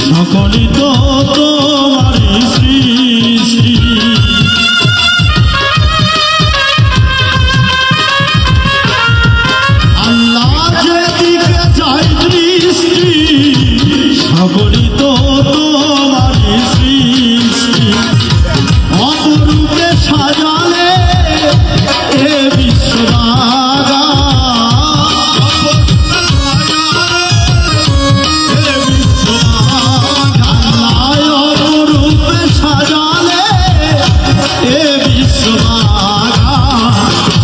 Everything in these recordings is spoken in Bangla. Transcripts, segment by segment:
সকলই তো তোমারই সৃষ্টি। আল্লাহ যেদিকে যায় দৃষ্টি সকলই তো তোমারই সৃষ্টি। অপরূপে সাজালে এ বিশ্ববাগা, অপরূপে সাজালে এ বিশ্ববাগা।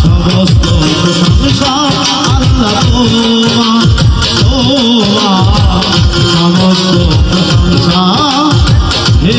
সমস্ত প্রশংসা আল্লাহ তোমার, তোমার সমস্ত প্রশংসা হে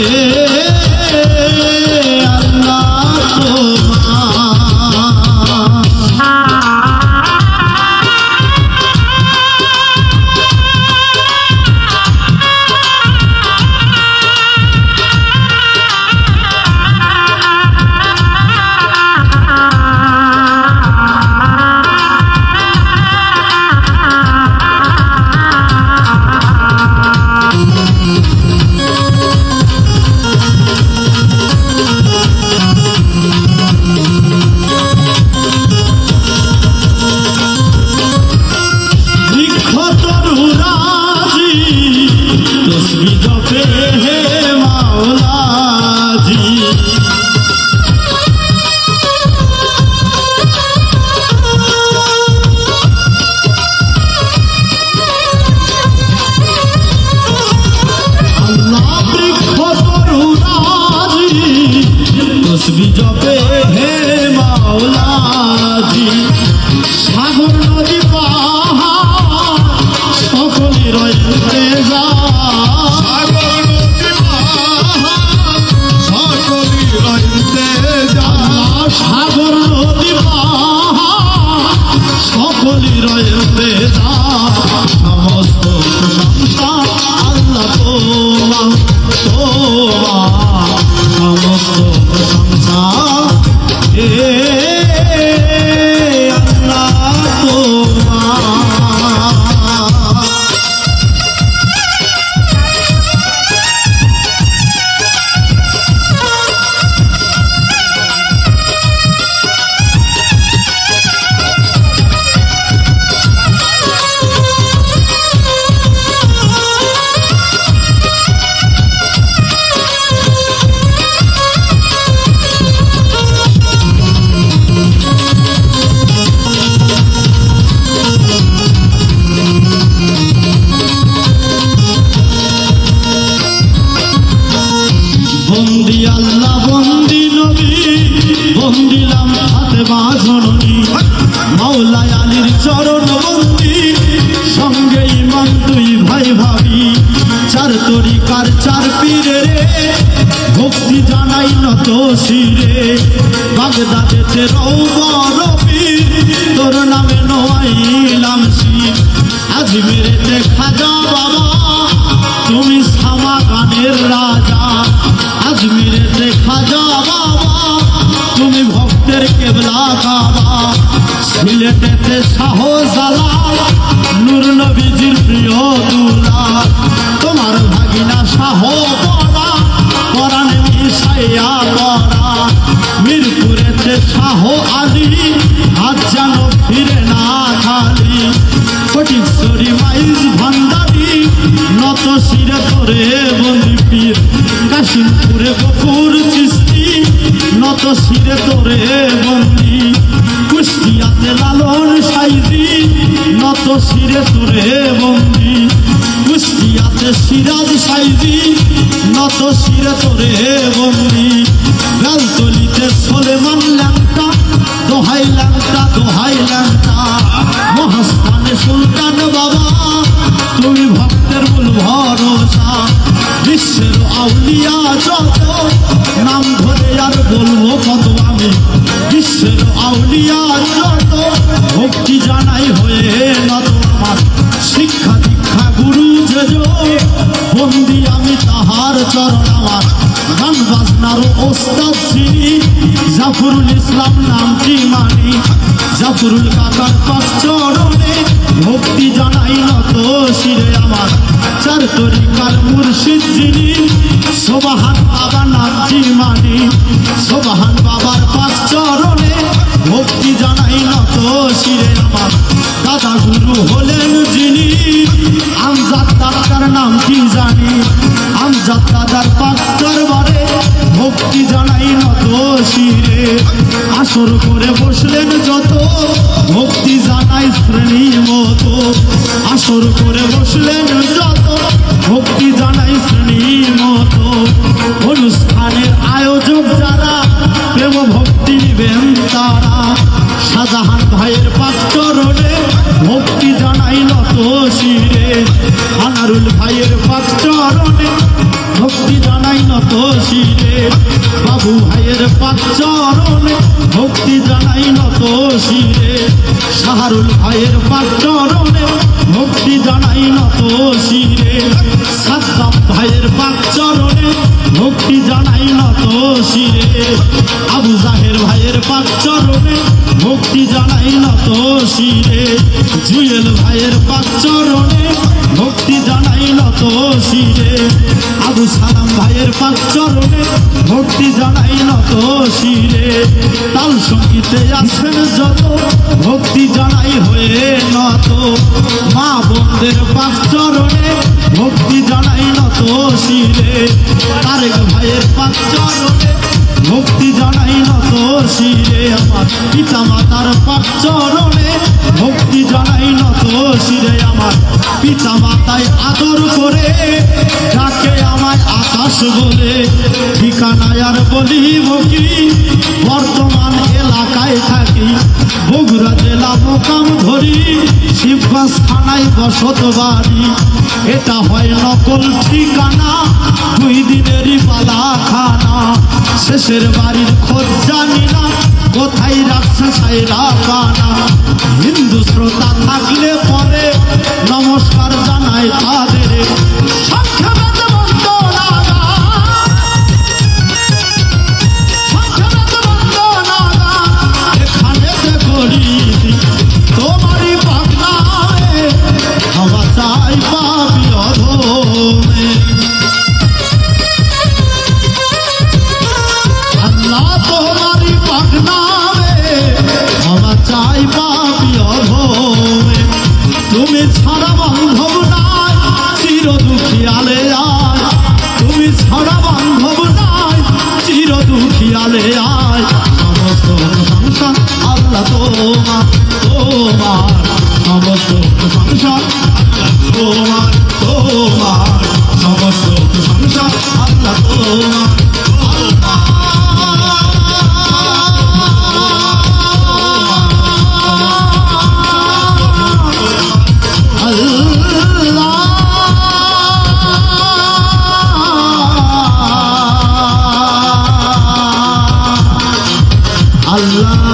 জপে হে মাওলাজি। সাগর নদী পাহাড় সকলের ইন্তজার, সাগর নদী পাহাড় সকলের ইন্তজার, সাগর নদী পাহাড় সকলের ইন্তজার। সমস্ত প্রশংসা আল্লাহ তোমার, তোমার সমস্ত প্রশংসা হে আল্লাহ তোমার। বন্দি আল্লাহ বন্দি নবী বন্দিলাম ফাতেমা জননী। মাওলায় আলীর চরণ বন্দি সঙ্গে ইমাম দুই ভাই ভাবি। চার তরিকার চার পীরে ভক্তি জানাই নত শিরে। বাগদাদেতে রওবা রবি তোর নামে নোয়াইলাম শির। আজমিরেতে খাজা বাবা তুমি সামা গানের রাজা। আজমিরেতে খাজা বাবা তুমি ভক্তের কেবলা কাবা। সিলেটেতে শাহ জালাল নূর নবীজির প্রিয় দুলাল। তোমার ভাগিনা শাহ বড়া কোরআনে মিশাইয়া পড়া। মিরপুরেতে শাহ আলী হাত যেন ফিরে না খালি। ফটিকছড়ি মাইজ ভান্ডারি নত শিরে ধরে বন্দি পীর। কাশিমপুরে গফুর চিস্তি নত শিরে ধরে বন্দি। কুষ্টিয়াতে লালন সাইজি নত শিরে ধরে বন্দি। কুষ্টিয়াতে সিরাজ সাইজি নত শিরে ধরে বন্দি। বেলতলিতে সোলেমান ল্যাংটা দোহাই ল্যাংটা দোহাই ল্যাংটা। মহাস্থানে সুলতান বাবা তুমি ভক্তের মূল ভরসা। বিশ্বের আউলিয়া যত নাম ধরে আর বলবো কত আমি। বিশ্বের আউলিয়া যত ভক্তি জানাই হয়ে নত আমার। শিক্ষা দীক্ষা গুরু যে বন্দি আমি তাহার চরণ আমার। গান বাজনার ওস্তাদ চিনি জাফরুল ইসলাম নামটি মানি। জাফরুল কাকার পাঁচ চরণে ভক্তি জানাই নত শিরে আমার চার তরিকার মুর্শিদ যিনি সোবাহান বাবা নামটি মানি সোবাহান বাবার পাঁচ চরণে ভক্তি জানাই নত শিরে আমার দাদা গুরু হলেন যিনি আমজাদ দাদার নাম কি জানি আমজাদ দাদার পাঁচ দরবারে ভক্তি জানাই নত শিরে আসর করে বসলেন যত ভক্তি জানাই শ্রেণী মতো আসর করে বসলেন যত ভক্তি জানাই শ্রেণী মতো অনুষ্ঠানের আয়োজক যারা প্রেম ভক্তি নিবেন তারা শাহজাহান ভাইয়ের পাঁচ চরণে ভক্তি জানাই নত শিরে আনারুল ভাইয়ের পাঁচ চরণে ভক্তি জানাই নত শিরে বাবু ভাইয়ের পাঁচ চরণে ভক্তি জানাই নত শিরে শাহরুল ভাইয়ের পাঁচ চরণে ভক্তি জানাই নত শিরে সাদ্দাম ভাইয়ের পাঁচ চরণে ভক্তি জানাই নত শিরে আবু জাহের ভাইয়ের পাঁচ চরণে ভক্তি জানাই নত শিরে জুয়েল ভাইয়ের পাঁচ চরণে ভক্তি জানাই নত শিরে আবু সালাম ভাইয়ের পাঁচ চরণে ভক্তি জানাই নত শিরে তাল সঙ্গীতে আসেন যত ভক্তি জানাই হয়ে নত মা বোনদের পাঁচ চরণে ভক্তি জানাই নত শিরে তারেক ভাইয়ের পাঁচ চরণে ভক্তি জানাই নত শিরে আমার পিতা মাতার পাঁচ চরণে ভক্তি জানাই নত শিরে আমার পিতা মাতায় আদর করে ডাকে আমায় আকাশ বলে ঠিকানায় আর বলিব কি বর্তমান এলাকায় থাকি বগুড়া জেলা মোকাম ধরি শিবগঞ্জ থানায় বসত বাড়ি এটা হয় নকল ঠিকানা 2 দিনেরই পালা খানা শেষের বাড়ির খোঁজ জানি না কোথায় রাখছে সাইরা পানা হিন্দু শ্রোতা থাকলে পরে নমস্কার জানাই তাদের এখানে যে করি তোমারই পাগলামে হওয়া চাই পাবি অধমে আল্লাহ তোমারই পাগলামে হওয়া চাই পাবি অধমে তুমি ছাড়া বান্ধব নাই চির দুঃখিয়ালে আয় তুমি ছাড়া বান্ধব নাই চির দুঃখিয়ালে আয় সমস্ত সংসার আল্লাহ তোমার তোমার সমস্ত সংসার তোমার তোমার সমস্ত সংসার আল্লাহ তোমার Allah